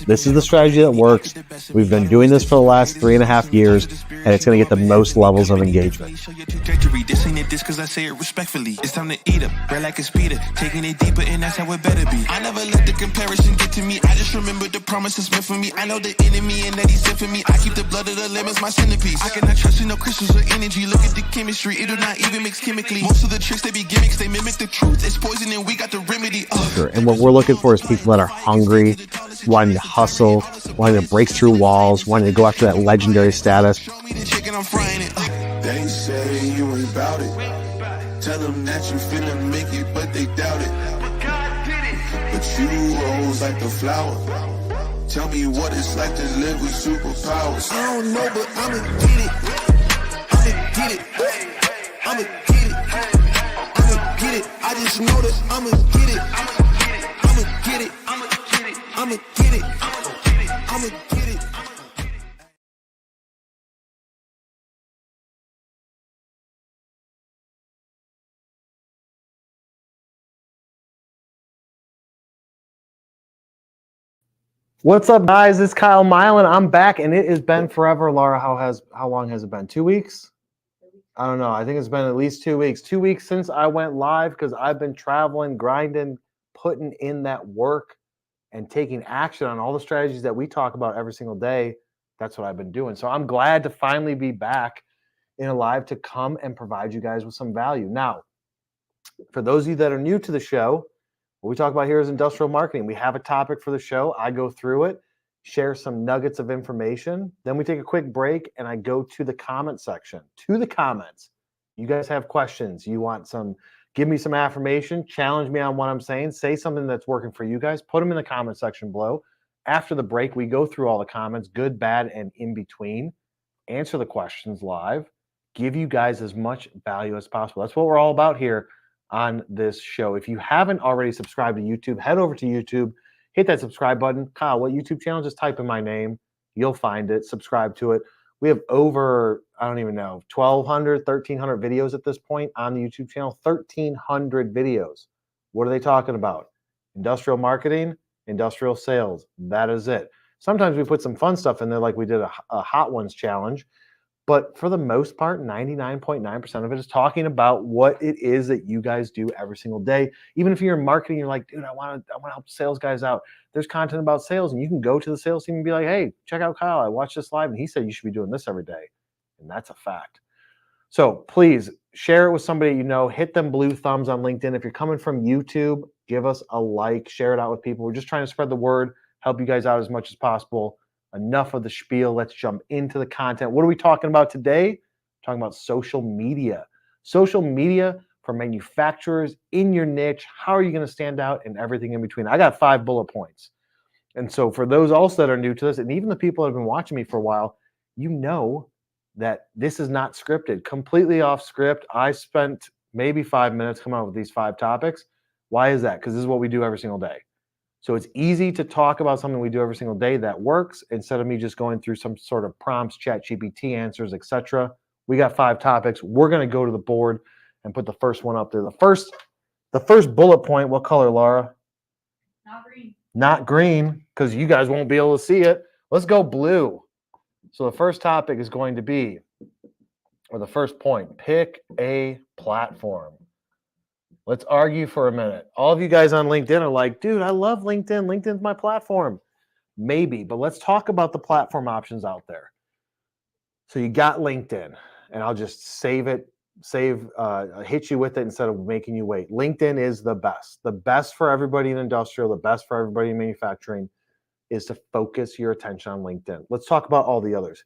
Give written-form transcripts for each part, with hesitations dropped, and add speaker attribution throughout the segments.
Speaker 1: This is the strategy that works. We've been doing this for the last 3.5 years, and it's going to get the most levels of engagement.
Speaker 2: This ain't a diss cause I say it respectfully. It's time to eat up, right like a speeder. Taking it deeper and that's how it better be. I never let the comparison get to me. I just remember the promises meant for me. I know the enemy and that he's sent for me. I keep the blood of the lemons my centerpiece. I cannot trust in no crystals or energy. Look at the chemistry, it do not even mix chemically. Most of the tricks they be gimmicks, they mimic the truth. It's poison and we got the remedy.
Speaker 1: Sure. And what we're looking for is people that are hungry, wanting to hustle, wanting to break through walls, wanting to go after that legendary status.
Speaker 2: Show me the chicken, I'm frying it.
Speaker 3: They say you ain't bout it. Tell them that you finna make it, but they doubt it. But you rose like the flower. Tell me what it's like to live with superpowers. I don't know, but I'ma get it. I'ma get it. I'ma get it. I'ma get it. I just know that I'ma get it. I'ma get it. I'ma get it. I'ma get it. I'ma get it.
Speaker 1: What's up, guys? It's Kyle Milan. I'm back, and it has been forever. Laura, how long has it been? 2 weeks? I don't know. I think it's been at least 2 weeks. 2 weeks since I went live because I've been traveling, grinding, putting in that work, and taking action on all the strategies that we talk about every single day. That's what I've been doing. So I'm glad to finally be back in a live to come and provide you guys with some value. Now, for those of you that are new to the show, what we talk about here is industrial marketing. We have a topic for the show. I go through it, share some nuggets of information. Then we take a quick break and I go to the comment section, to the comments. You guys have questions. You want some, give me some affirmation, challenge me on what I'm saying, say something that's working for you guys, put them in the comment section below. After the break, we go through all the comments, good, bad, and in between, answer the questions live, give you guys as much value as possible. That's what we're all about here on this show. If you haven't already subscribed to YouTube, head over to YouTube, hit that subscribe button. Kyle, what YouTube channel? Just type in my name. You'll find it. Subscribe to it. We have over, I don't even know, 1,200, 1,300 videos at this point on the YouTube channel. 1,300 videos. What are they talking about? Industrial marketing, industrial sales. That is it. Sometimes we put some fun stuff in there like we did a Hot Ones challenge. But for the most part, 99.9% of it is talking about what it is that you guys do every single day. Even if you're in marketing, you're like, dude, I want to help sales guys out. There's content about sales, and you can go to the sales team and be like, hey, check out Kyle. I watched this live, and he said you should be doing this every day. And that's a fact. So please share it with somebody you know. Hit them blue thumbs on LinkedIn. If you're coming from YouTube, give us a like. Share it out with people. We're just trying to spread the word, help you guys out as much as possible. Enough of the spiel. Let's jump into the content. What are we talking about today? We're talking about social media. Social media for manufacturers in your niche. How are you going to stand out and everything in between? I got 5 bullet points. And so for those also that are new to this, and even the people that have been watching me for a while, you know that this is not scripted, completely off script. I spent maybe 5 minutes coming up with these 5 topics. Why is that? Because this is what we do every single day. So it's easy to talk about something we do every single day that works instead of me just going through some sort of prompts, ChatGPT answers, etc. We got 5 topics. We're going to go to the board and put the first one up there. The first bullet point, what color, Laura?
Speaker 4: Not green.
Speaker 1: Not green, because you guys won't be able to see it. Let's go blue. So the first topic is going to be, or the first point, pick a platform. Let's argue for a minute. All of you guys on LinkedIn are like, dude, I love LinkedIn. LinkedIn's my platform. Maybe, but let's talk about the platform options out there. So you got LinkedIn, and I'll just hit you with it instead of making you wait. LinkedIn is the best for everybody in industrial, the best for everybody in manufacturing is to focus your attention on LinkedIn. Let's talk about all the others.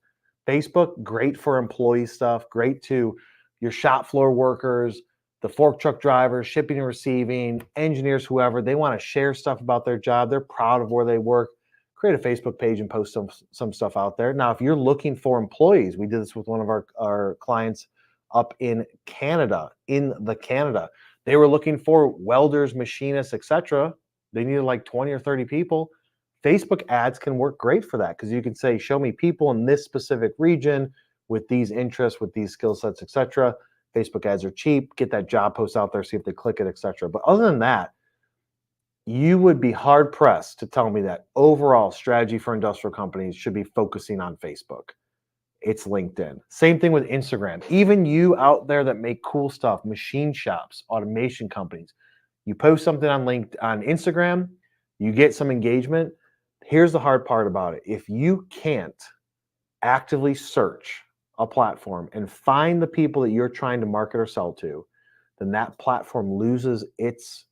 Speaker 1: Facebook, great for employee stuff, great to your shop floor workers, the fork truck drivers, shipping and receiving, engineers, whoever. They want to share stuff about their job. They're proud of where they work. Create a Facebook page and post some stuff out there. Now, if you're looking for employees, we did this with one of our clients up in Canada, They were looking for welders, machinists, etc. They needed like 20 or 30 people. Facebook ads can work great for that because you can say, show me people in this specific region with these interests, with these skill sets, etc. Facebook ads are cheap. Get that job post out there, see if they click it, etc. But other than that, you would be hard pressed to tell me that overall strategy for industrial companies should be focusing on Facebook. It's LinkedIn. Same thing with Instagram. Even you out there that make cool stuff, machine shops, automation companies, you post something on Instagram, you get some engagement. Here's the hard part about it. If you can't actively search a platform and find the people that you're trying to market or sell to, then that platform loses its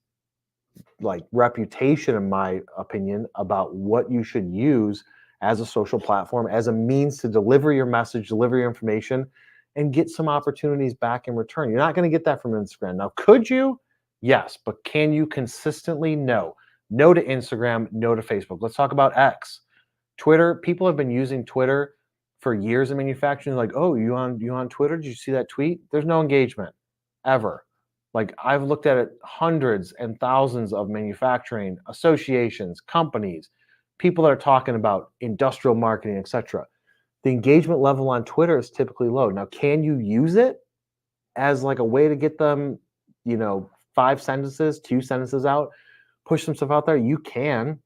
Speaker 1: like reputation, in my opinion, about what you should use as a social platform, as a means to deliver your message, deliver your information, and get some opportunities back in return. You're not going to get that from Instagram. Now, could you? Yes, but can you consistently? No. No to Instagram, no to Facebook. Let's talk about X. Twitter, people have been using Twitter for years in manufacturing. Like, oh, you on Twitter? Did you see that tweet? There's no engagement ever. Like, I've looked at it, hundreds and thousands of manufacturing associations, companies, people that are talking about industrial marketing, etc. The engagement level on Twitter is typically low. Now, can you use it as like a way to get them, 5 sentences, 2 sentences out, push some stuff out there? You can.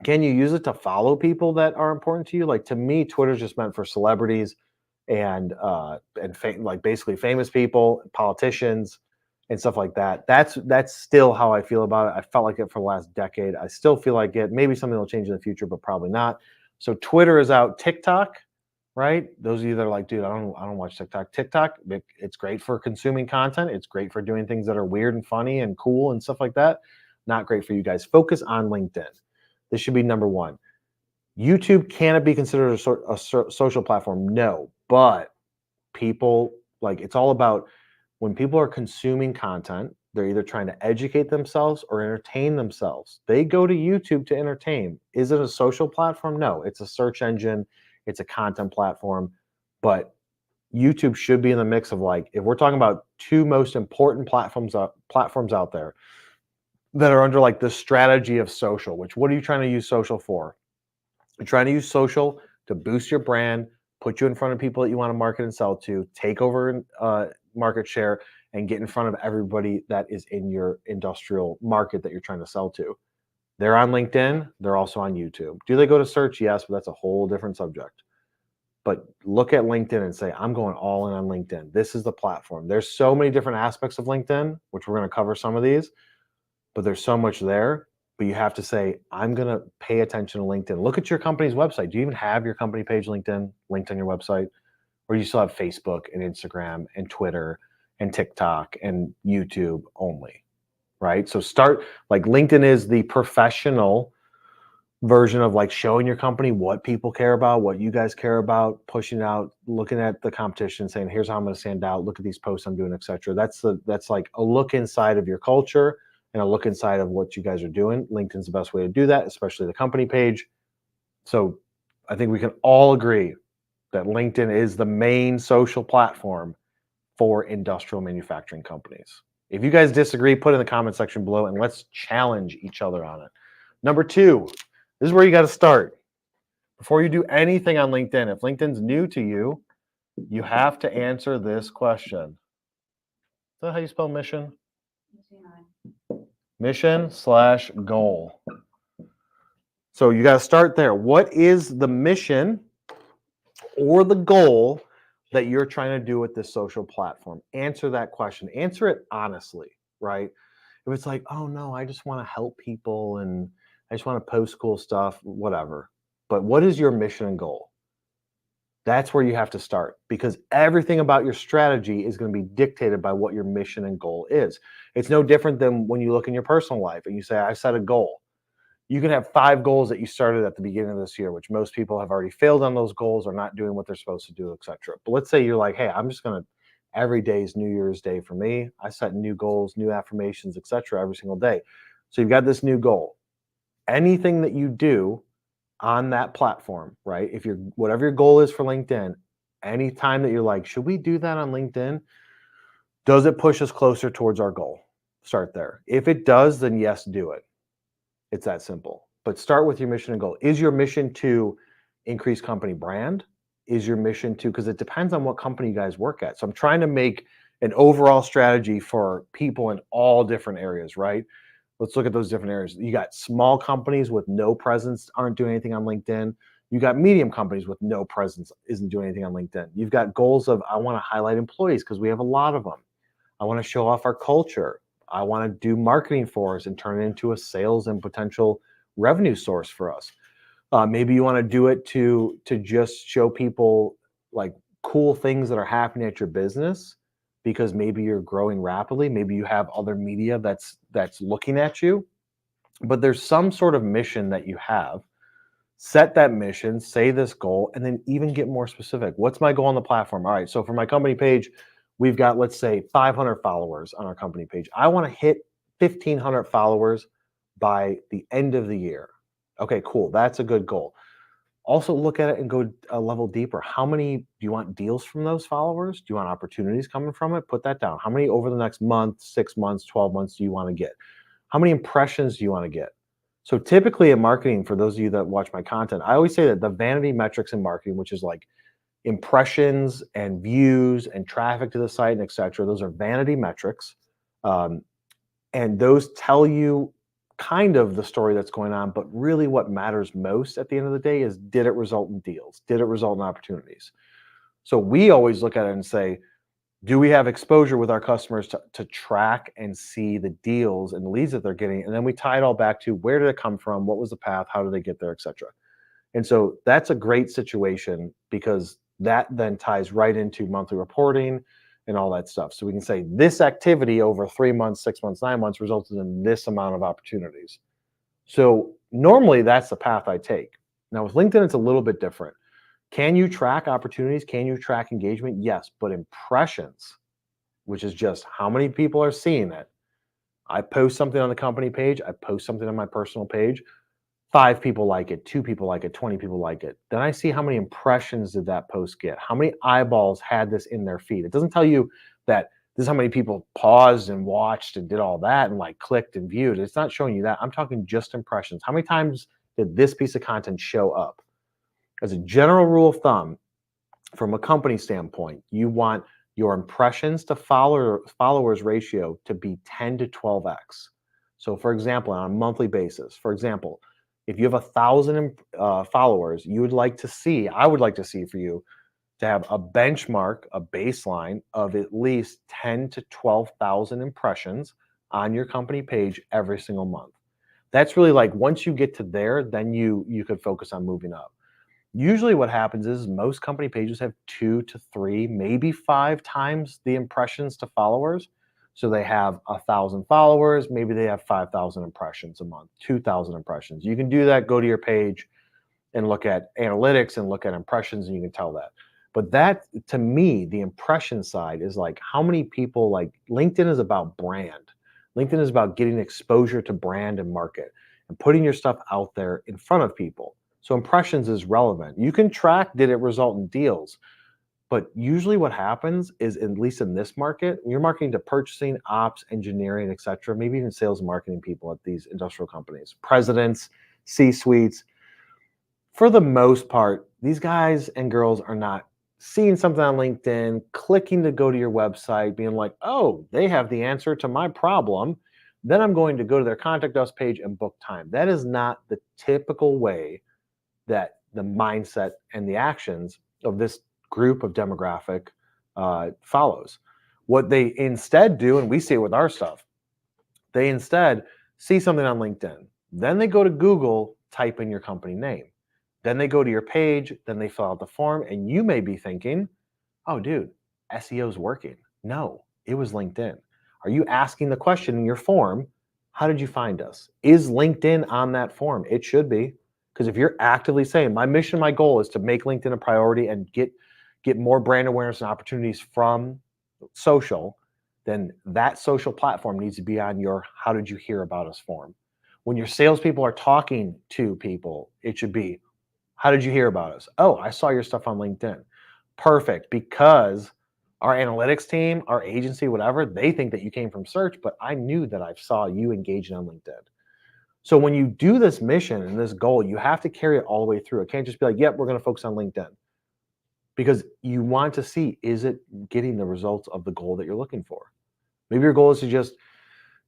Speaker 1: Can you use it to follow people that are important to you? Like, to me, Twitter's just meant for celebrities and like basically famous people, politicians, and stuff like that. That's still how I feel about it. I felt like it for the last decade. I still feel like it. Maybe something will change in the future, but probably not. So Twitter is out. TikTok, right? Those of you that are like, dude, I don't watch TikTok. TikTok, it's great for consuming content. It's great for doing things that are weird and funny and cool and stuff like that. Not great for you guys. Focus on LinkedIn. This should be number one. YouTube, can it be considered a social platform? No, but people, like, it's all about when people are consuming content, they're either trying to educate themselves or entertain themselves. They go to YouTube to entertain. Is it a social platform? No, it's a search engine. It's a content platform. But YouTube should be in the mix of, like, if we're talking about 2 most important platforms out there that are under like the strategy of social, which, what are you trying to use social for? You're trying to use social to boost your brand, put you in front of people that you want to market and sell to, take over market share, and get in front of everybody that is in your industrial market that you're trying to sell to. They're on LinkedIn. They're also on YouTube. Do they go to search? Yes, but that's a whole different subject. But look at LinkedIn and say, I'm going all in on LinkedIn. This is the platform. There's so many different aspects of LinkedIn, which we're going to cover some of these, but there's so much there. But you have to say, I'm going to pay attention to LinkedIn. Look at your company's website. Do you even have your company page linked on your website? Or do you still have Facebook and Instagram and Twitter and TikTok and YouTube only, right? So start, like, LinkedIn is the professional version of like showing your company what people care about, what you guys care about, pushing out, looking at the competition, saying, here's how I'm going to stand out. Look at these posts I'm doing, etc. That's like a look inside of your culture and a look inside of what you guys are doing. LinkedIn's the best way to do that, especially the company page. So I think we can all agree that LinkedIn is the main social platform for industrial manufacturing companies. If you guys disagree, put in the comment section below and let's challenge each other on it. Number 2, this is where you got to start. Before you do anything on LinkedIn, if LinkedIn's new to you, you have to answer this question. Is that how you spell mission? Mission/goal. So you got to start there. What is the mission or the goal that you're trying to do with this social platform? Answer that question. Answer it honestly, right? If it's like, oh no, I just want to help people and I just want to post cool stuff, whatever. But what is your mission and goal? That's where you have to start, because everything about your strategy is going to be dictated by what your mission and goal is. It's no different than when you look in your personal life and you say, I set a goal. You can have 5 goals that you started at the beginning of this year, which most people have already failed on those goals or not doing what they're supposed to do, etc. But let's say you're like, hey, I'm just going to, every day is New Year's Day for me. I set new goals, new affirmations, etc. every single day. So you've got this new goal. Anything that you do on that platform, right? If you're, whatever your goal is for LinkedIn, anytime that you're like, should we do that on LinkedIn? Does it push us closer towards our goal? Start there. If it does, then yes, do it. It's that simple. But start with your mission and goal. Is your mission to increase company brand? Is your mission to, because it depends on what company you guys work at. So I'm trying to make an overall strategy for people in all different areas, right? Let's look at those different areas. You got small companies with no presence, aren't doing anything on LinkedIn. You got medium companies with no presence, isn't doing anything on LinkedIn. You've got goals of, I want to highlight employees because we have a lot of them. I want to show off our culture. I want to do marketing for us and turn it into a sales and potential revenue source for us. Maybe you want to do it to just show people like cool things that are happening at your business because maybe you're growing rapidly. Maybe you have other media that's looking at you, but there's some sort of mission that you have. Set that mission, say this goal, and then even get more specific. What's my goal on the platform? All right, so for my company page, we've got, let's say, 500 followers on our company page. I want to hit 1,500 followers by the end of the year. Okay, cool. That's a good goal. Also look at it and go a level deeper. How many do you want deals from those followers? Do you want opportunities coming from it? Put that down. How many over the next month, 6 months, 12 months do you want to get? How many impressions do you want to get? So typically in marketing, for those of you that watch my content, I always say that the vanity metrics in marketing, which is like impressions and views and traffic to the site and et cetera, those are vanity metrics. And those tell you kind of the story that's going on, but really what matters most at the end of the day is, did it result in deals? Did it result in opportunities? So we always look at it and say, do we have exposure with our customers to track and see the deals and the leads that they're getting? And then we tie it all back to, where did it come from? What was the path? How did they get there, et cetera? And so that's a great situation because that then ties right into monthly reporting and all that stuff. So we can say this activity over 3 months, 6 months, 9 months resulted in this amount of opportunities. So normally that's the path I take. Now with LinkedIn, it's a little bit different. Can you track opportunities? Can you track engagement? Yes, but impressions, which is just how many people are seeing it. I post something on the company page. I post something on my personal page. 5 people like it, 2 people like it, 20 people like it. Then I see how many impressions did that post get? How many eyeballs had this in their feed? It doesn't tell you that this is how many people paused and watched and did all that and like clicked and viewed. It's not showing you that. I'm talking just impressions. How many times did this piece of content show up? As a general rule of thumb, from a company standpoint, you want your impressions to followers ratio to be 10 to 12x. So for example, on a monthly basis, for example, if you have 1,000 followers, I would like to see for you to have a benchmark, a baseline of at least 10 to 12,000 impressions on your company page every single month. That's really like, once you get to there, then you could focus on moving up. Usually what happens is most company pages have 2 to 3, maybe 5 times the impressions to followers. So they have 1,000 followers, maybe they have 5,000 impressions a month, 2,000 impressions. You can do that, go to your page and look at analytics and look at impressions, and you can tell that. But that, to me, the impression side is like, how many people, like, LinkedIn is about brand. LinkedIn is about getting exposure to brand and market and putting your stuff out there in front of people. So impressions is relevant. You can track, did it result in deals? But usually what happens is, at least in this market, you're marketing to purchasing, ops, engineering, et cetera, maybe even sales and marketing people at these industrial companies, presidents, C-suites. For the most part, these guys and girls are not seeing something on LinkedIn, clicking to go to your website, being like, oh, they have the answer to my problem. Then I'm going to go to their contact us page and book time. That is not the typical way that the mindset and the actions of this group of demographic follows. What they instead do, and we see it with our stuff, they instead see something on LinkedIn. Then they go to Google, type in your company name. Then they go to your page, then they fill out the form, and you may be thinking, oh, dude, SEO is working. No, it was LinkedIn. Are you asking the question in your form, how did you find us? Is LinkedIn on that form? It should be. Because if you're actively saying, my mission, my goal is to make LinkedIn a priority and get more brand awareness and opportunities from social, then that social platform needs to be on your how did you hear about us form. When your salespeople are talking to people, it should be, how did you hear about us? Oh, I saw your stuff on LinkedIn. Perfect, because our analytics team, our agency, whatever, they think that you came from search, but I knew that I saw you engaging on LinkedIn. So when you do this mission and this goal, you have to carry it all the way through. It can't just be like, yep, we're going to focus on LinkedIn. Because you want to see, is it getting the results of the goal that you're looking for? Maybe your goal is to just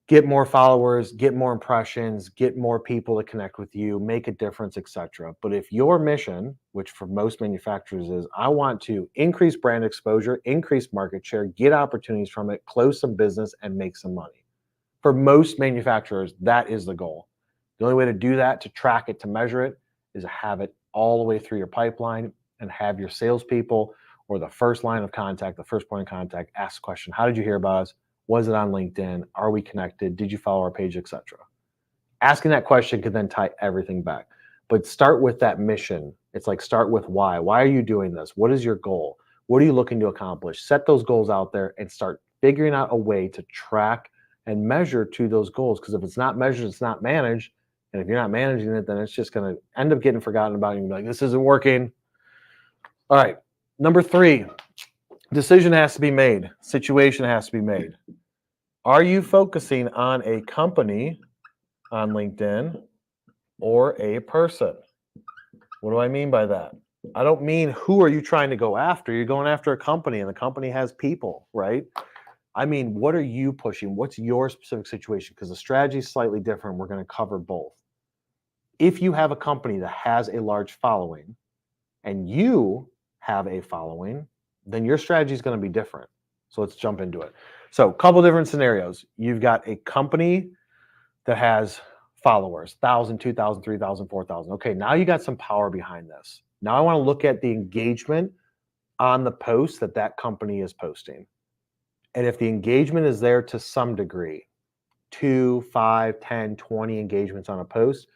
Speaker 1: get more followers, get more impressions, get more people to connect with you, make a difference, etc. But if your mission, which for most manufacturers is, I want to increase brand exposure, increase market share, get opportunities from it, close some business, and make some money. For most manufacturers, that is the goal. The only way to do that, to track it, to measure it, is to have it all the way through your pipeline and have your salespeople or the first line of contact, the first point of contact, ask the question, how did you hear about us? Was it on LinkedIn? Are we connected? Did you follow our page, etc.? Asking that question could then tie everything back. But start with that mission. It's like start with why. Why are you doing this? What is your goal? What are you looking to accomplish? Set those goals out there and start figuring out a way to track and measure to those goals. Because if it's not measured, it's not managed. And if you're not managing it, then it's just going to end up getting forgotten about. And you're like, this isn't working. All right. Number 3, decision has to be made. Situation has to be made. Are you focusing on a company on LinkedIn or a person? What do I mean by that? I don't mean who are you trying to go after. You're going after a company and the company has people, right? I mean, what are you pushing? What's your specific situation? Because the strategy is slightly different. We're going to cover both. If you have a company that has a large following and you have a following, then your strategy is going to be different. So let's jump into it. So a couple different scenarios. You've got a company that has followers, 1,000, 2,000, 3,000, 4,000. Okay, now you got some power behind this. Now I want to look at the engagement on the post that that company is posting. And if the engagement is there to some degree, 2, 5, 10, 20 engagements on a post,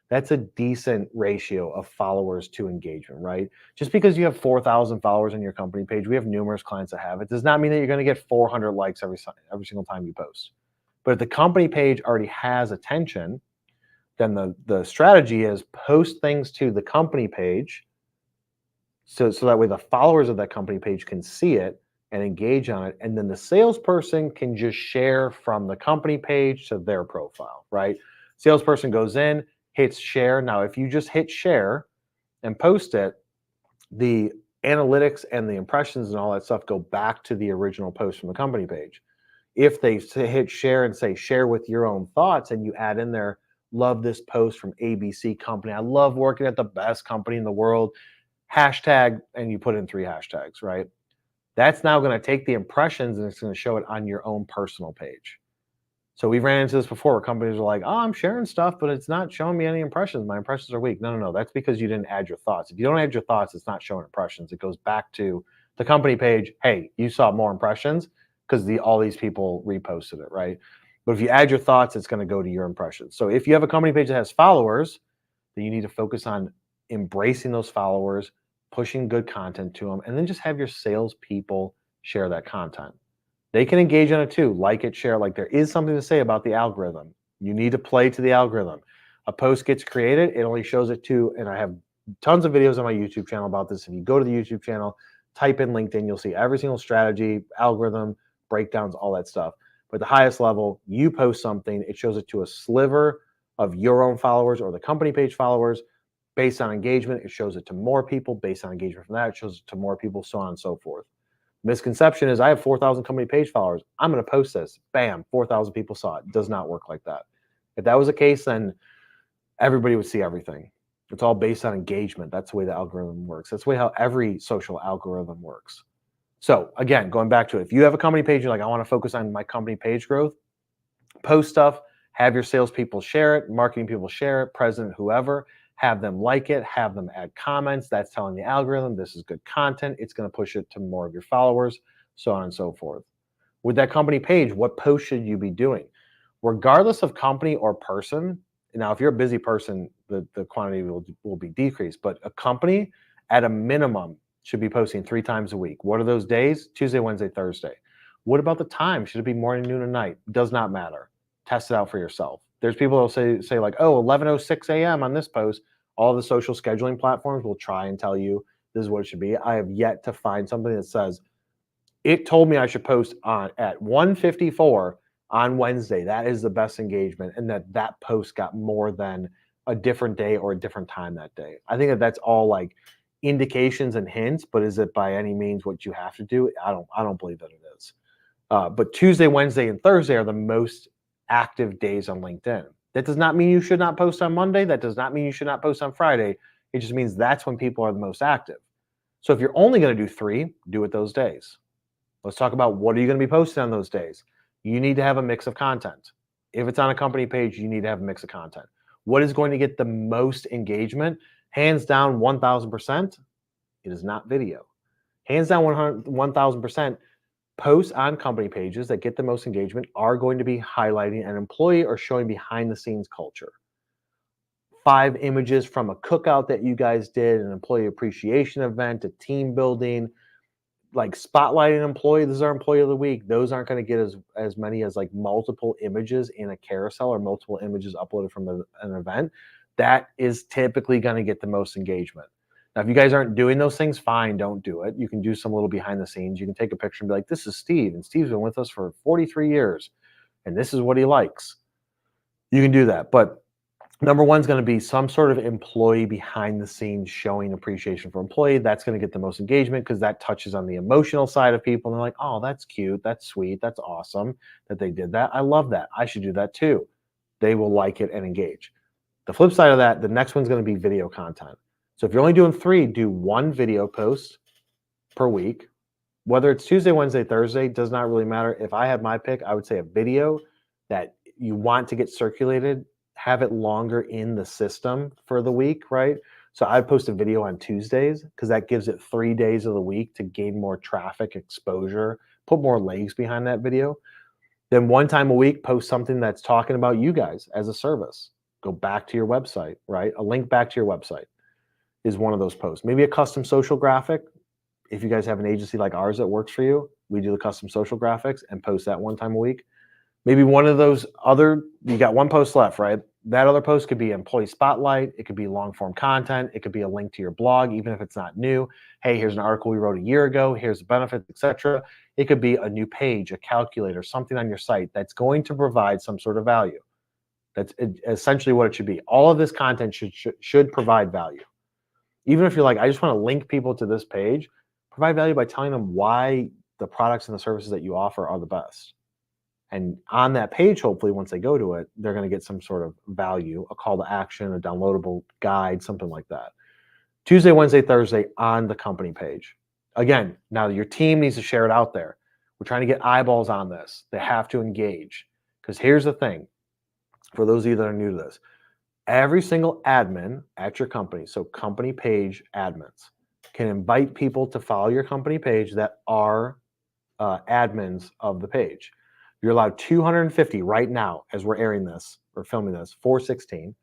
Speaker 1: that's a decent ratio of followers to engagement, right? Just because you have 4,000 followers on your company page, we have numerous clients that have it, does not mean that you're going to get 400 likes every single time you post. But if the company page already has attention, then the strategy is post things to the company page so that way the followers of that company page can see it and engage on it. And then the salesperson can just share from the company page to their profile, right? Salesperson goes in, hits share. Now, if you just hit share and post it, the analytics and the impressions and all that stuff go back to the original post from the company page. If they hit share and say share with your own thoughts and you add in there, love this post from ABC company. I love working at the best company in the world. Hashtag, and you put in 3 hashtags, right? That's now going to take the impressions and it's going to show it on your own personal page. So we've ran into this before where companies are like, oh, I'm sharing stuff, but it's not showing me any impressions. My impressions are weak. No. That's because you didn't add your thoughts. If you don't add your thoughts, it's not showing impressions. It goes back to the company page. Hey, you saw more impressions because all these people reposted it, right? But if you add your thoughts, it's going to go to your impressions. So if you have a company page that has followers, then you need to focus on embracing those followers, pushing good content to them, and then just have your salespeople share that content. They can engage on it too, like it, share. Like there is something to say about the algorithm. You need to play to the algorithm. A post gets created, it only shows it to, and I have tons of videos on my YouTube channel about this. If you go to the YouTube channel, type in LinkedIn, you'll see every single strategy, algorithm, breakdowns, all that stuff. But the highest level, you post something, it shows it to a sliver of your own followers or the company page followers. Based on engagement, it shows it to more people. Based on engagement from that, it shows it to more people, so on and so forth. Misconception is I have 4,000 company page followers. I'm going to post this. Bam, 4,000 people saw it. It does not work like that. If that was the case, then everybody would see everything. It's all based on engagement. That's the way the algorithm works. That's the way how every social algorithm works. So again, going back to it, if you have a company page, you're like, I want to focus on my company page growth, post stuff, have your salespeople share it, marketing people share it, president, whoever, have them like it, have them add comments. That's telling the algorithm this is good content. It's going to push it to more of your followers, so on and so forth. With that company page, what post should you be doing? Regardless of company or person, now if you're a busy person, the quantity will be decreased, but a company at a minimum should be posting 3 times a week. What are those days? Tuesday, Wednesday, Thursday. What about the time? Should it be morning, noon, and night? Does not matter. Test it out for yourself. There's people who will say like, oh, 11:06 a.m. on this post. All the social scheduling platforms will try and tell you this is what it should be. I have yet to find something that says, it told me I should post at 1:54 on Wednesday. That is the best engagement, and that post got more than a different day or a different time that day. I think that's all like indications and hints, but is it by any means what you have to do? I don't believe that it is. But Tuesday, Wednesday, and Thursday are the most active days on LinkedIn. That does not mean you should not post on Monday. That does not mean you should not post on Friday. It just means that's when people are the most active. So if you're only going to do 3, do it those days. Let's talk about what are you going to be posting on those days. You need to have a mix of content. If it's on a company page, you need to have a mix of content. What is going to get the most engagement? Hands down, 1,000%, it is not video. Hands down, 1,000%, posts on company pages that get the most engagement are going to be highlighting an employee or showing behind the scenes culture. 5 images from a cookout that you guys did, an employee appreciation event, a team building, like spotlighting an employee. This is our employee of the week. Those aren't going to get as many as like multiple images in a carousel or multiple images uploaded from an event. That is typically going to get the most engagement. Now, if you guys aren't doing those things, fine, don't do it. You can do some little behind the scenes. You can take a picture and be like, this is Steve, and Steve's been with us for 43 years, and this is what he likes. You can do that. But number 1 is going to be some sort of employee behind the scenes showing appreciation for employee. That's going to get the most engagement because that touches on the emotional side of people. And they're like, oh, that's cute. That's sweet. That's awesome that they did that. I love that. I should do that too. They will like it and engage. The flip side of that, the next one's going to be video content. So if you're only doing 3, do 1 video post per week. Whether it's Tuesday, Wednesday, Thursday, does not really matter. If I had my pick, I would say a video that you want to get circulated, have it longer in the system for the week, right? So I post a video on Tuesdays because that gives it 3 days of the week to gain more traffic exposure, put more legs behind that video. Then 1 time a week, post something that's talking about you guys as a service. Go back to your website, right? A link back to your website is one of those posts. Maybe a custom social graphic. If you guys have an agency like ours that works for you, we do the custom social graphics and post that 1 time a week. Maybe one of those other, you got 1 post left, right? That other post could be employee spotlight. It could be long form content. It could be a link to your blog, even if it's not new. Hey, here's an article we wrote a year ago. Here's the benefits, etc. It could be a new page, a calculator, something on your site that's going to provide some sort of value. That's essentially what it should be. All of this content should provide value. Even if you're like, I just want to link people to this page, provide value by telling them why the products and the services that you offer are the best. And on that page, hopefully, once they go to it, they're going to get some sort of value, a call to action, a downloadable guide, something like that. Tuesday, Wednesday, Thursday on the company page. Again, now your team needs to share it out there. We're trying to get eyeballs on this. They have to engage. Because here's the thing, for those of you that are new to this, every single admin at your company, so company page admins, can invite people to follow your company page that are admins of the page. You're allowed 250 right now as we're airing this or filming this, 4/16.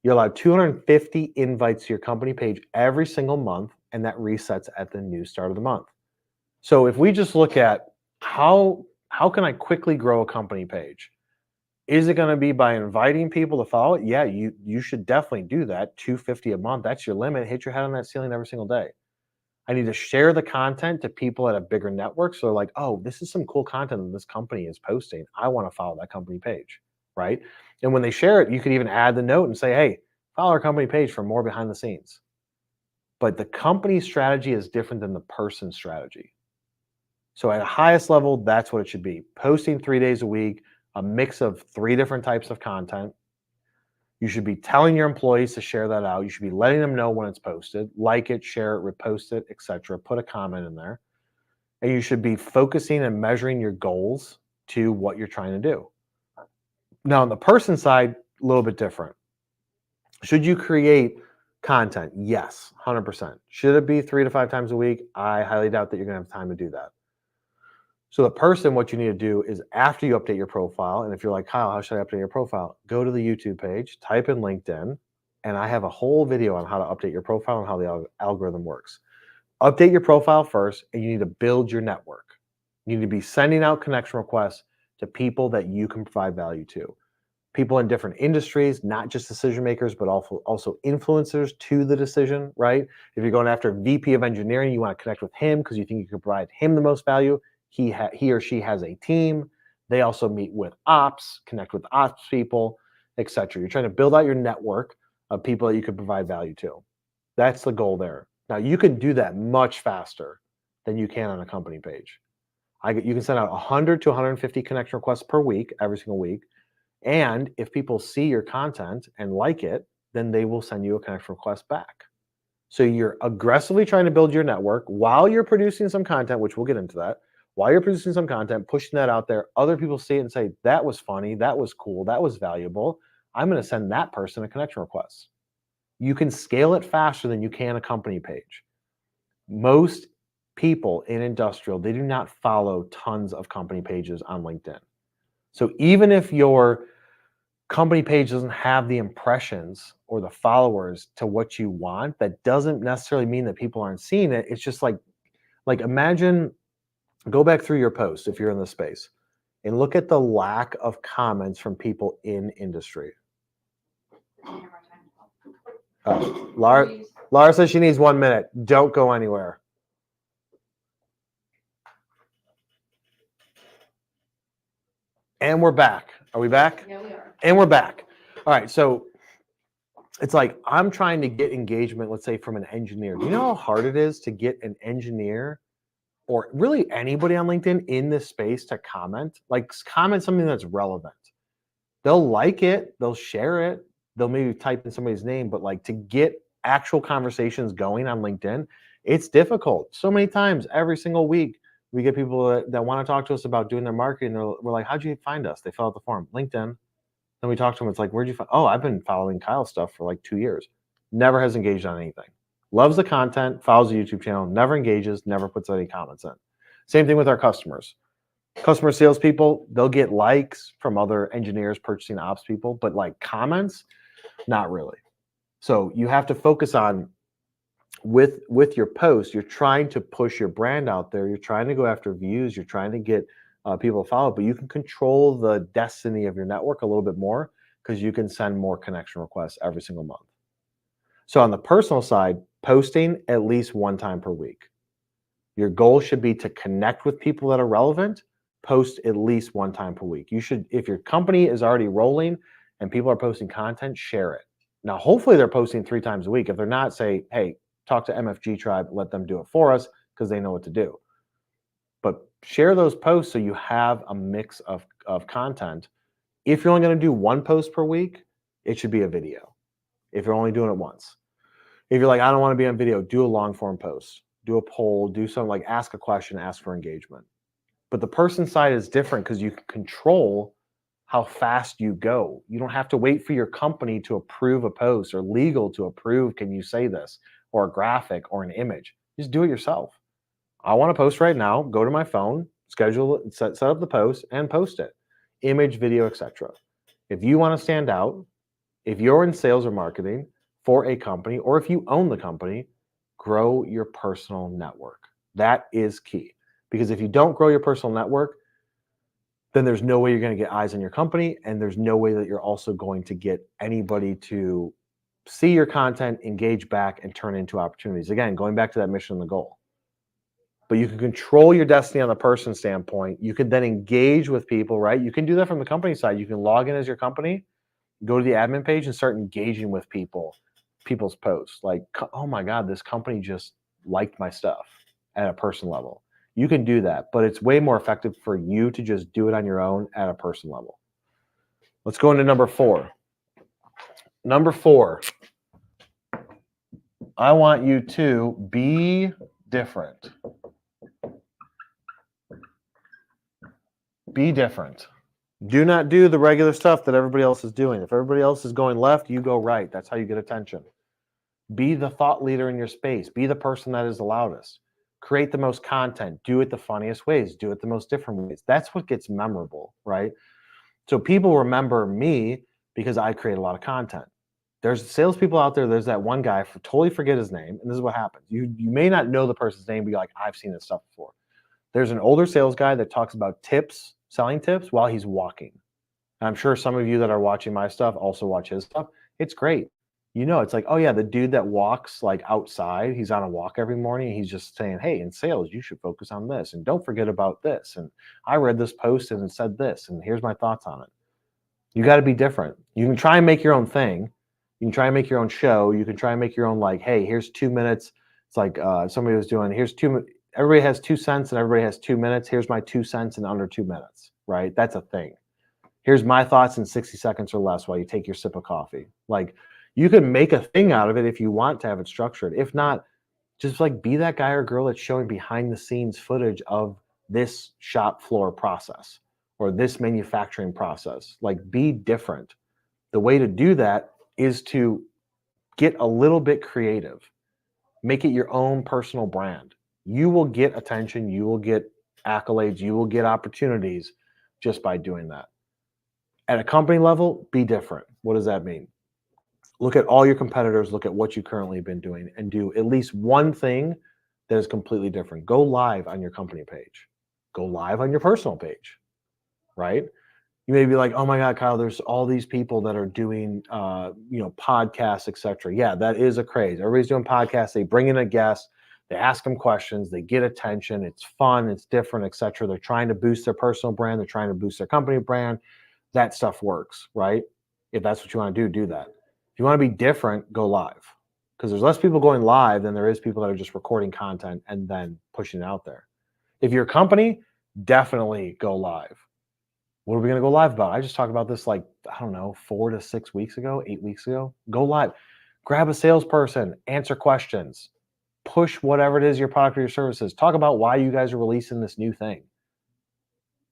Speaker 1: You're allowed 250 invites to your company page every single month, and that resets at the new start of the month. So if we just look at how can I quickly grow a company page? Is it going to be by inviting people to follow it? Yeah, you should definitely do that. 250 a month, that's your limit. Hit your head on that ceiling every single day. I need to share the content to people at a bigger network. So they're like, oh, this is some cool content that this company is posting. I want to follow that company page, right? And when they share it, you could even add the note and say, hey, follow our company page for more behind the scenes. But the company strategy is different than the person strategy. So at the highest level, that's what it should be. Posting 3 days a week, a mix of 3 different types of content. You should be telling your employees to share that out. You should be letting them know when it's posted, like it, share it, repost it, etc. Put a comment in there. And you should be focusing and measuring your goals to what you're trying to do. Now, on the person side, a little bit different. Should you create content? Yes, 100%. Should it be 3 to 5 times a week? I highly doubt that you're going to have time to do that. So the person, what you need to do is after you update your profile, and if you're like, Kyle, how should I update your profile? Go to the YouTube page, type in LinkedIn, and I have a whole video on how to update your profile and how the algorithm works. Update your profile first, and you need to build your network. You need to be sending out connection requests to people that you can provide value to. People in different industries, not just decision makers, but also influencers to the decision, right? If you're going after a VP of engineering, you want to connect with him because you think you can provide him the most value. He or she has a team. They also meet with ops, connect with ops people, etc. You're trying to build out your network of people that you can provide value to. That's the goal there. Now, you can do that much faster than you can on a company page. You can send out 100 to 150 connection requests per week, every single week. And if people see your content and like it, then they will send you a connection request back. So you're aggressively trying to build your network while you're producing some content, which we'll get into that. While you're producing some content, pushing that out there, other people see it and say, that was funny, that was cool, that was valuable. I'm going to send that person a connection request. You can scale it faster than you can a company page. Most people in industrial, they do not follow tons of company pages on LinkedIn. So even if your company page doesn't have the impressions or the followers to what you want, that doesn't necessarily mean that people aren't seeing it. It's just like imagine, go back through your posts if you're in the space and look at the lack of comments from people in industry. Laura says she needs 1 minute. Don't go anywhere. And we're back. Are we back?
Speaker 4: Yeah, we are.
Speaker 1: And we're back. All right. So it's like I'm trying to get engagement, let's say, from an engineer. Do you know how hard it is to get an engineer or really anybody on LinkedIn in this space to comment? Like, comment something that's relevant. They'll like it, they'll share it, they'll maybe type in somebody's name, but like to get actual conversations going on LinkedIn, it's difficult. So many times, every single week, we get people that want to talk to us about doing their marketing. We're like, how'd you find us? They fill out the form, LinkedIn. Then we talk to them. It's like, where'd you find? Oh, I've been following Kyle's stuff for like 2 years. Never has engaged on anything. Loves the content, follows the YouTube channel, never engages, never puts any comments in. Same thing with our customers. Customer salespeople, they'll get likes from other engineers, purchasing ops people, but like comments, not really. So you have to focus on with your posts, you're trying to push your brand out there. You're trying to go after views. You're trying to get people to follow, but you can control the destiny of your network a little bit more because you can send more connection requests every single month. So on the personal side, posting at least 1 time per week. Your goal should be to connect with people that are relevant, post at least 1 time per week. You should, if your company is already rolling and people are posting content, share it. Now, hopefully they're posting 3 times a week. If they're not, say, hey, talk to MFG Tribe, let them do it for us because they know what to do. But share those posts so you have a mix of content. If you're only going to do 1 post per week, it should be a video. If you're only doing it once. If you're like, I don't want to be on video, do a long form post, do a poll, do something like ask a question, ask for engagement. But the person side is different because you can control how fast you go. You don't have to wait for your company to approve a post or legal to approve, can you say this, or a graphic or an image. Just do it yourself. I want to post right now, go to my phone, schedule it, set up the post and post it. Image, video, etc. If you want to stand out, if you're in sales or marketing for a company, or if you own the company, grow your personal network. That is key. Because if you don't grow your personal network, then there's no way you're going to get eyes on your company, and there's no way that you're also going to get anybody to see your content, engage back, and turn into opportunities. Again, going back to that mission and the goal. But you can control your destiny on the person standpoint. You can then engage with people, right? You can do that from the company side. You can log in as your company, go to the admin page and start engaging with people's posts. Like, oh my God, this company just liked my stuff at a person level. You can do that, but it's way more effective for you to just do it on your own at a person level. Let's go into number 4. Number 4, I want you to be different. Be different. Do not do the regular stuff that everybody else is doing. If everybody else is going left, you go right. That's how you get attention. Be the thought leader in your space. Be the person that is the loudest. Create the most content. Do it the funniest ways. Do it the most different ways. That's what gets memorable, right? So people remember me because I create a lot of content. There's salespeople out there. There's that one guy, totally forget his name. And this is what happens. You may not know the person's name, but you're like, I've seen this stuff before. There's an older sales guy that talks about tips, selling tips while he's walking. And I'm sure some of you that are watching my stuff also watch his stuff. It's great. You know, it's like, oh yeah, the dude that walks like outside, he's on a walk every morning. He's just saying, hey, in sales, you should focus on this. And don't forget about this. And I read this post and it said this. And here's my thoughts on it. You got to be different. You can try and make your own thing. You can try and make your own show. You can try and make your own, like, hey, here's 2 minutes. It's like somebody was doing, everybody has 2 cents and everybody has 2 minutes. Here's my 2 cents in under 2 minutes, right? That's a thing. Here's my thoughts in 60 seconds or less while you take your sip of coffee. Like, you can make a thing out of it if you want to have it structured. If not, just like be that guy or girl that's showing behind the scenes footage of this shop floor process or this manufacturing process. Like, be different. The way to do that is to get a little bit creative. Make it your own personal brand. You will get attention, you will get accolades, you will get opportunities just by doing that. At a company level, be different. What does that mean? Look at all your competitors, look at what you currently been doing, and do at least one thing that is completely different. Go live on your company page. Go live on your personal page, right? You may be like, oh my God, Kyle, there's all these people that are doing, podcasts, etc. Yeah, that is a craze. Everybody's doing podcasts. They bring in a guest, they ask them questions, they get attention. It's fun, it's different, etc. They're trying to boost their personal brand. They're trying to boost their company brand. That stuff works, right? If that's what you want to do that. If you want to be different, go live, because there's less people going live than there is people that are just recording content and then pushing it out there. If you're a company, definitely go live. What are we going to go live about? I just talked about this 4 to 6 weeks ago, 8 weeks ago. Go live. Grab a salesperson, answer questions, push whatever it is, your product or your services. Talk about why you guys are releasing this new thing.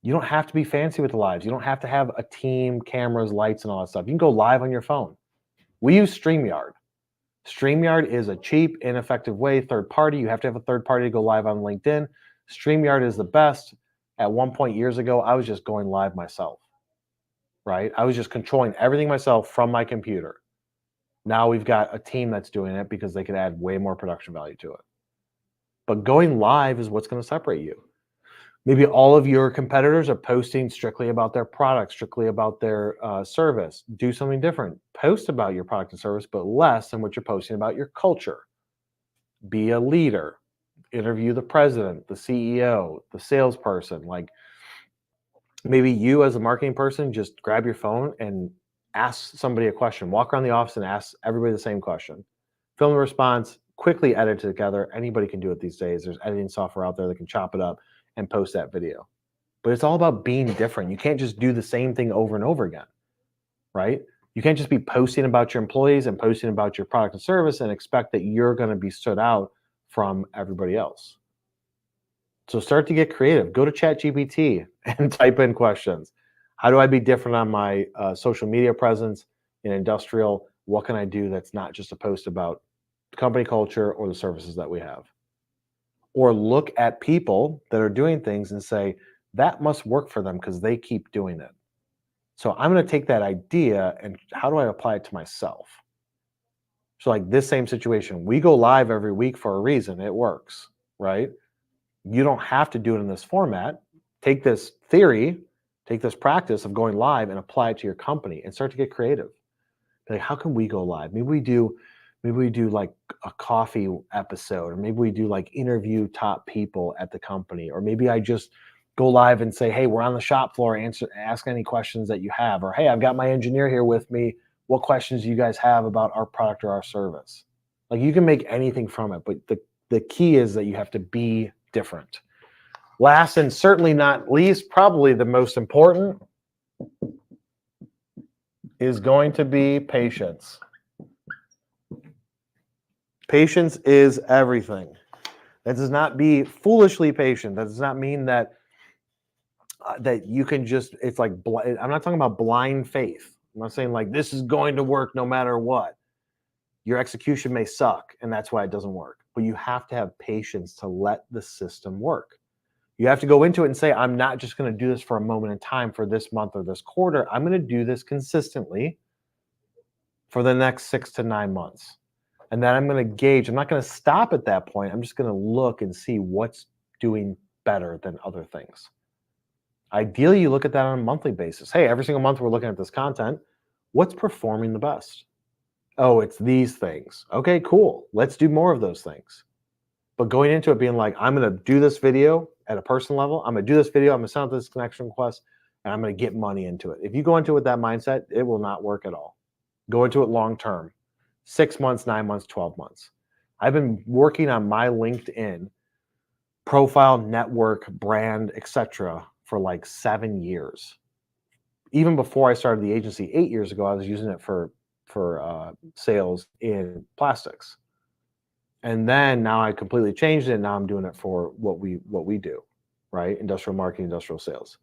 Speaker 1: You don't have to be fancy with the lives. You don't have to have a team, cameras, lights, and all that stuff. You can go live on your phone. We use StreamYard. StreamYard is a cheap, ineffective way, third party. You have to have a third party to go live on LinkedIn. StreamYard is the best. At one point years ago, I was just going live myself, right? I was just controlling everything myself from my computer. Now we've got a team that's doing it because they can add way more production value to it. But going live is what's going to separate you. Maybe all of your competitors are posting strictly about their product, strictly about their service. Do something different. Post about your product and service, but less than what you're posting about your culture. Be a leader. Interview the president, the CEO, the salesperson. Like, maybe you as a marketing person, just grab your phone and ask somebody a question. Walk around the office and ask everybody the same question. Film a response, quickly edit it together. Anybody can do it these days. There's editing software out there that can chop it up and post that video. But it's all about being different. You can't just do the same thing over and over again, right? You can't just be posting about your employees and posting about your product and service and expect that you're going to be stood out from everybody else. So start to get creative. Go to ChatGPT and type in questions. How do I be different on my social media presence in industrial? What can I do that's not just a post about company culture or the services that we have? Or look at people that are doing things and say, that must work for them because they keep doing it. So I'm going to take that idea and how do I apply it to myself? So like this same situation, we go live every week for a reason. It works, right? You don't have to do it in this format. Take this theory, take this practice of going live and apply it to your company and start to get creative. Like, how can we go live? Maybe we do like a coffee episode, or maybe we do like interview top people at the company, or maybe I just go live and say, hey, we're on the shop floor, ask any questions that you have, or hey, I've got my engineer here with me. What questions do you guys have about our product or our service? Like, you can make anything from it, but the key is that you have to be different. Last and certainly not least, probably the most important, is going to be patience. Patience is everything. That does not be foolishly patient. That does not mean that that you can just, it's like, I'm not talking about blind faith. I'm not saying like this is going to work no matter what. Your execution may suck, and that's why it doesn't work. But you have to have patience to let the system work. You have to go into it and say, I'm not just going to do this for a moment in time for this month or this quarter. I'm going to do this consistently for the next 6 to 9 months. And then I'm going to gauge. I'm not going to stop at that point. I'm just going to look and see what's doing better than other things. Ideally, you look at that on a monthly basis. Hey, every single month we're looking at this content. What's performing the best? Oh, it's these things. Okay, cool. Let's do more of those things. But going into it being like, I'm going to do this video at a personal level. I'm going to do this video. I'm going to send out this connection request, and I'm going to get money into it. If you go into it with that mindset, it will not work at all. Go into it long term. 6 months, 9 months, 12 months. I've been working on my LinkedIn profile, network, brand, etc. for like 7 years. even before I started the agency 8 years ago, I was using it for sales in plastics. And then now I completely changed it. Now I'm doing it for what we do, right? Industrial marketing, industrial sales.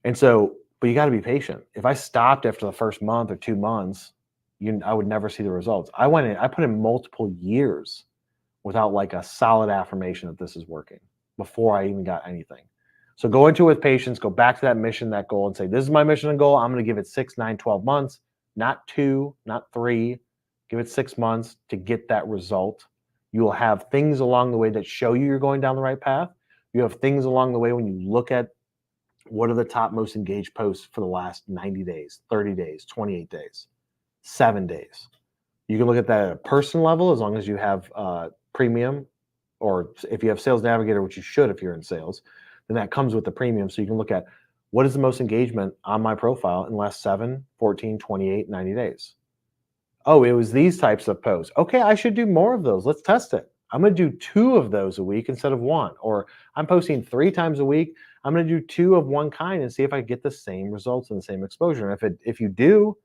Speaker 1: And so, but you got to be patient. If I stopped after the first month or 2 months, I would never see the results. I put in multiple years without like a solid affirmation that this is working before I even got anything. So go into it with patience, go back to that mission, that goal, and say, this is my mission and goal. I'm going to give it 6, 9, 12 months, not 2, not 3. Give it 6 months to get that result. You will have things along the way that show you you're going down the right path. You have things along the way when you look at what are the top most engaged posts for the last 90 days, 30 days, 28 days, 7 days. You can look at that at a person level as long as you have premium, or if you have Sales Navigator, which you should if you're in sales, then that comes with the premium. So you can look at what is the most engagement on my profile in the last 7, 14, 28, 90 days. Oh, it was these types of posts. Okay, I should do more of those. Let's test it. I'm going to do 2 of those a week instead of 1. Or I'm posting 3 times a week. I'm going to do 2 of one kind and see if I get the same results and the same exposure. And if you do,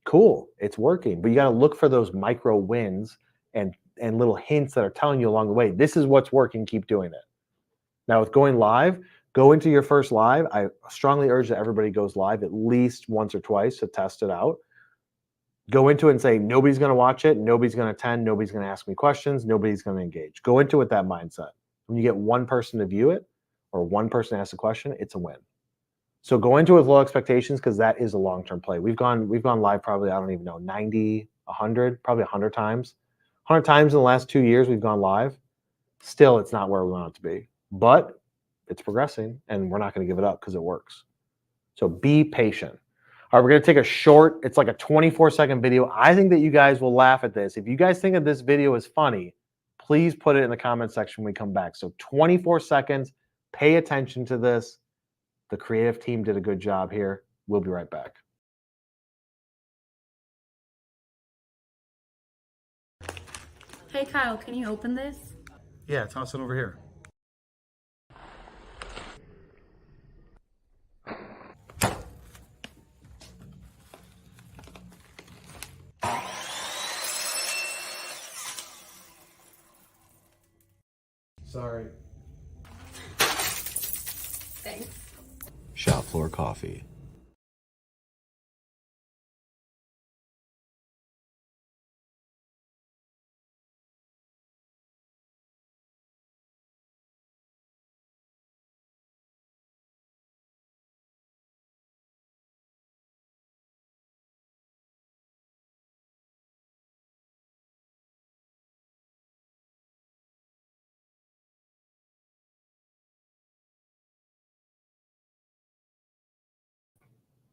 Speaker 1: cool, it's working. But you got to look for those micro wins and little hints that are telling you along the way, this is what's working, keep doing it. Now with going live, go into your first live. I strongly urge that everybody goes live at least once or twice to test it out. Go into it and say, nobody's going to watch it. Nobody's going to attend. Nobody's going to ask me questions. Nobody's going to engage. Go into it with that mindset. When you get one person to view it or one person to ask a question, it's a win. So go into it with low expectations because that is a long-term play. We've gone live probably, I don't even know, 90, 100, probably 100 times. 100 times in the last 2 years we've gone live. Still, it's not where we want it to be. But it's progressing, and we're not going to give it up because it works. So be patient. All right, we're going to take a short, it's like a 24-second video. I think that you guys will laugh at this. If you guys think that this video is funny, please put it in the comment section when we come back. So 24 seconds, pay attention to this. The creative team did a good job here. We'll be right back.
Speaker 4: Hey Kyle, can you open this?
Speaker 1: Yeah, toss it over here. Sorry.
Speaker 4: Thanks.
Speaker 5: Shop Floor Coffee.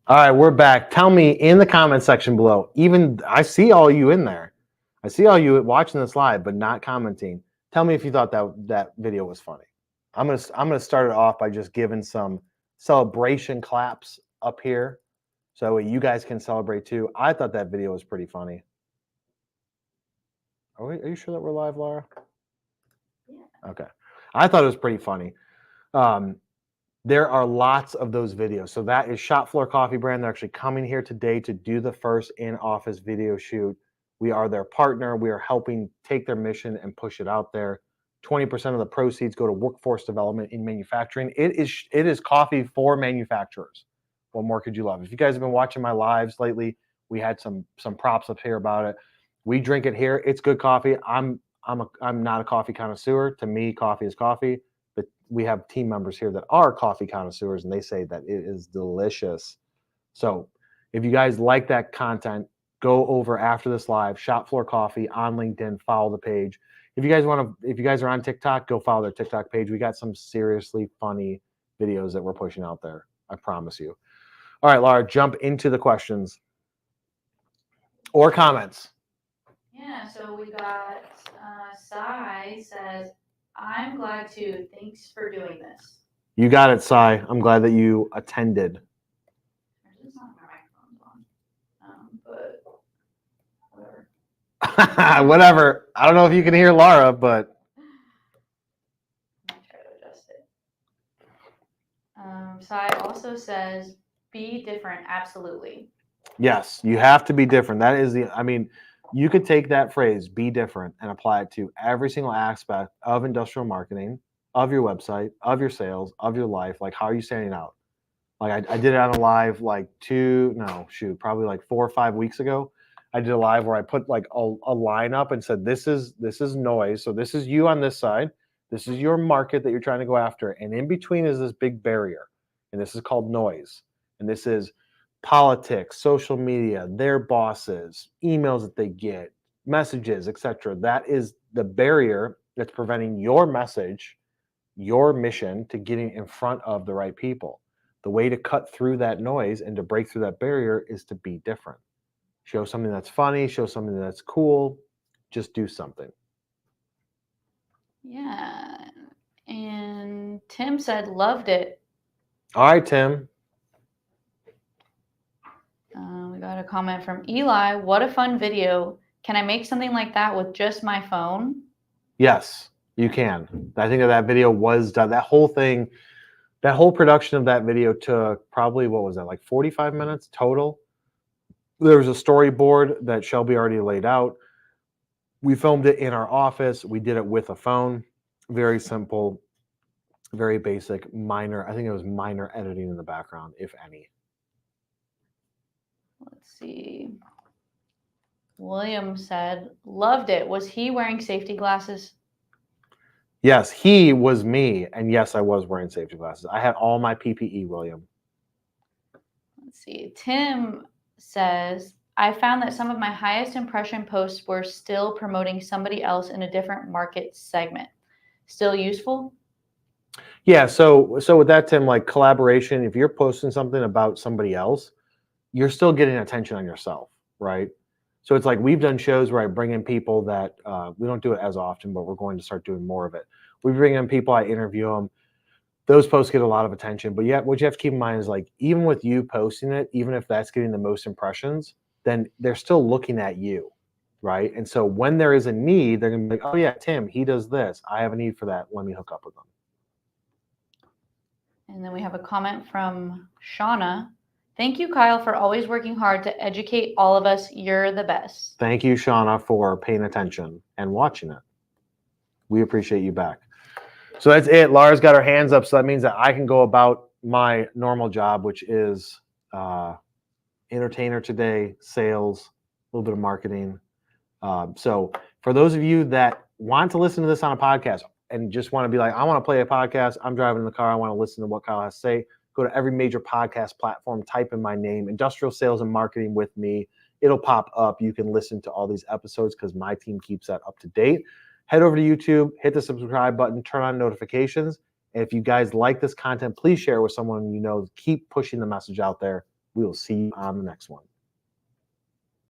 Speaker 1: All right, we're back. Tell me in the comment section below. Even I see all you in there. I see all you watching this live, but not commenting. Tell me if you thought that video was funny. I'm gonna start it off by just giving some celebration claps up here, so you guys can celebrate too. I thought that video was pretty funny. Are you sure that we're live, Laura?
Speaker 4: Yeah.
Speaker 1: Okay. I thought it was pretty funny. There are lots of those videos. So that is Shop Floor Coffee brand. They're actually coming here today to do the first in-office video shoot. We are their partner. We are helping take their mission and push it out there. 20% of the proceeds go to workforce development in manufacturing. It is coffee for manufacturers. What more could you love? If you guys have been watching my lives lately, we had some props up here about it. We drink it here. It's good coffee. I'm not a coffee connoisseur. To me, coffee is coffee. But we have team members here that are coffee connoisseurs, and they say that it is delicious. So if you guys like that content, go over after this live, Shop Floor Coffee on LinkedIn, follow the page. If you guys are on TikTok, go follow their TikTok page. We got some seriously funny videos that we're pushing out there. I promise you. All right, Laura, jump into the questions or comments.
Speaker 4: Yeah, so we got Sai says, I'm glad to. Thanks for doing this.
Speaker 1: You got it, Sai. I'm glad that you attended.
Speaker 4: There's not my microphone's on. But whatever.
Speaker 1: Whatever. I don't know if you can hear Laura, but
Speaker 4: I'll try to adjust it. Sai also says, Be different, absolutely.
Speaker 1: Yes, you have to be different. That is you could take that phrase, be different, and apply it to every single aspect of industrial marketing, of your website, of your sales, of your life. Like, how are you standing out? Like, I did it on a live like probably like 4 or 5 weeks ago. I did a live where I put like a line up and said, this is noise. So this is you on this side. This is your market that you're trying to go after. And in between is this big barrier. And this is called noise. And this is politics, social media, their bosses, emails that they get, messages, etc. That is the barrier that's preventing your message, your mission to getting in front of the right people. The way to cut through that noise and to break through that barrier is to be different. Show something that's funny, show something that's cool, just do something.
Speaker 4: Yeah. And Tim said, loved it.
Speaker 1: All right, Tim.
Speaker 4: We got a comment from Eli. What a fun video. Can I make something like that with just my phone?
Speaker 1: Yes, you can. I think that video was done. That whole production of that video took probably, what was that, like 45 minutes total? There was a storyboard that Shelby already laid out. We filmed it in our office. We did it with a phone. Very simple, very basic, minor. I think it was minor editing in the background, if any.
Speaker 4: Let's see. William said, loved it. Was he wearing safety glasses?
Speaker 1: Yes, he was me. And yes, I was wearing safety glasses. I had all my PPE, William.
Speaker 4: Let's see. Tim says, I found that some of my highest impression posts were still promoting somebody else in a different market segment. Still useful?
Speaker 1: Yeah, so with that, Tim, like collaboration, if you're posting something about somebody else, you're still getting attention on yourself, right? So it's like we've done shows where I bring in people that we don't do it as often, but we're going to start doing more of it. We bring in people, I interview them. Those posts get a lot of attention. But yeah, what you have to keep in mind is like, even with you posting it, even if that's getting the most impressions, then they're still looking at you, right? And so when there is a need, they're going to be like, oh yeah, Tim, he does this. I have a need for that. Let me hook up with them.
Speaker 4: And then we have a comment from Shauna. Thank you, Kyle, for always working hard to educate all of us. You're the best.
Speaker 1: Thank you, Shauna, for paying attention and watching it. We appreciate you back. So that's it. Laura's got her hands up, so that means that I can go about my normal job, which is entertainer today, sales, a little bit of marketing. So for those of you that want to listen to this on a podcast and just want to be like, I want to play a podcast, I'm driving in the car, I want to listen to what Kyle has to say, go to every major podcast platform, type in my name, Industrial Sales and Marketing with me. It'll pop up. You can listen to all these episodes because my team keeps that up to date. Head over to YouTube, hit the subscribe button, turn on notifications. And if you guys like this content, please share it with someone you know. Keep pushing the message out there. We will see you on the next one.